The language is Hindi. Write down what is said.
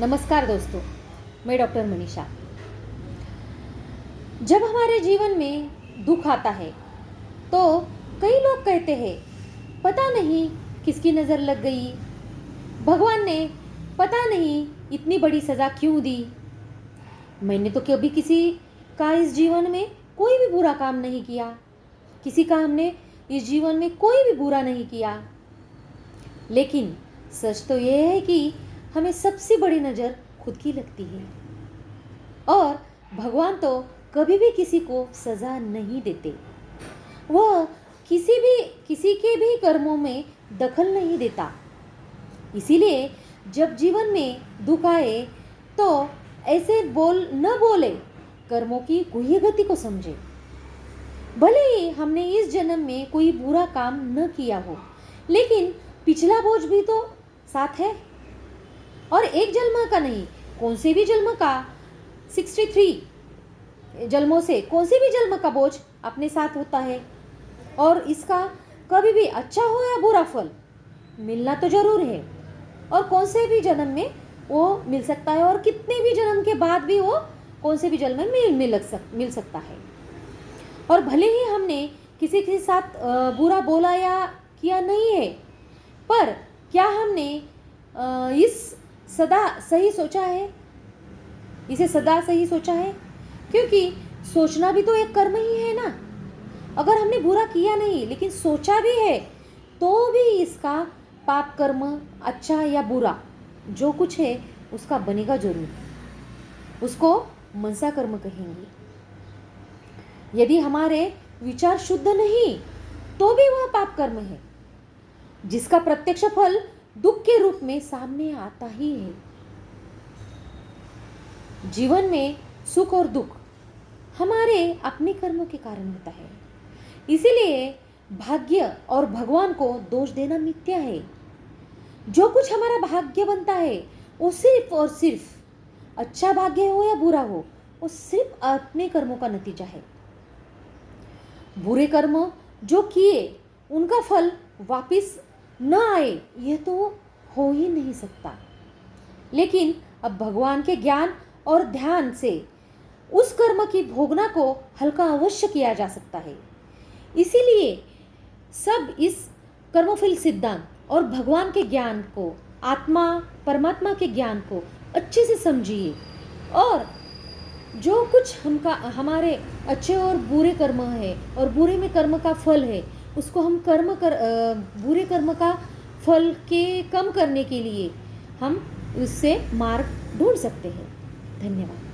नमस्कार दोस्तों, मैं डॉक्टर मनीषा। जब हमारे जीवन में दुख आता है तो कई लोग कहते हैं पता नहीं किसकी नज़र लग गई, भगवान ने पता नहीं इतनी बड़ी सज़ा क्यों दी। मैंने तो कभी किसी का इस जीवन में कोई भी बुरा काम नहीं किया, किसी का हमने इस जीवन में कोई भी बुरा नहीं किया। लेकिन सच तो यह है कि हमें सबसे बड़ी नज़र खुद की लगती है और भगवान तो कभी भी किसी को सज़ा नहीं देते। वह किसी के भी कर्मों में दखल नहीं देता। इसीलिए जब जीवन में दुख आए तो ऐसे न बोले, कर्मों की गुह्य गति को समझे। भले ही हमने इस जन्म में कोई बुरा काम न किया हो, लेकिन पिछला बोझ भी तो साथ है। और एक जन्म का नहीं, कौन से भी जन्म का 63 जन्मों से कौन से भी जन्म का बोझ अपने साथ होता है। और इसका कभी भी अच्छा हो या बुरा फल मिलना तो जरूर है, और कौन से भी जन्म में वो मिल सकता है, और कितने भी जन्म के बाद भी वो कौन से भी जन्म में मिल सकता है। और भले ही हमने किसी के साथ बुरा बोला या किया नहीं है, पर क्या हमने इसे सदा सही सोचा है? क्योंकि सोचना भी तो एक कर्म ही है ना। अगर हमने बुरा किया नहीं लेकिन सोचा भी है तो भी इसका पाप कर्म, अच्छा या बुरा जो कुछ है उसका बनेगा जरूर। उसको मनसा कर्म कहेंगे। यदि हमारे विचार शुद्ध नहीं तो भी वह पाप कर्म है, जिसका प्रत्यक्ष फल दुख के रूप में सामने आता ही है। जीवन में सुख और दुख हमारे अपने कर्मों के कारण होता है। इसीलिए भाग्य और भगवान को दोष देना मिथ्या है। जो कुछ हमारा भाग्य बनता है वो सिर्फ और सिर्फ अच्छा भाग्य हो या बुरा हो, वो सिर्फ अपने कर्मों का नतीजा है। बुरे कर्म जो किए उनका फल वापिस न आए यह तो हो ही नहीं सकता। लेकिन अब भगवान के ज्ञान और ध्यान से उस कर्म की भोगना को हल्का अवश्य किया जा सकता है। इसीलिए सब इस कर्मफल सिद्धांत और भगवान के ज्ञान को, परमात्मा के ज्ञान को अच्छे से समझिए, और जो कुछ हमारे अच्छे और बुरे कर्म है और बुरे में कर्म का फल है, उसको हम बुरे कर्म का फल के कम करने के लिए हम उससे मार्ग ढूंढ सकते हैं। धन्यवाद।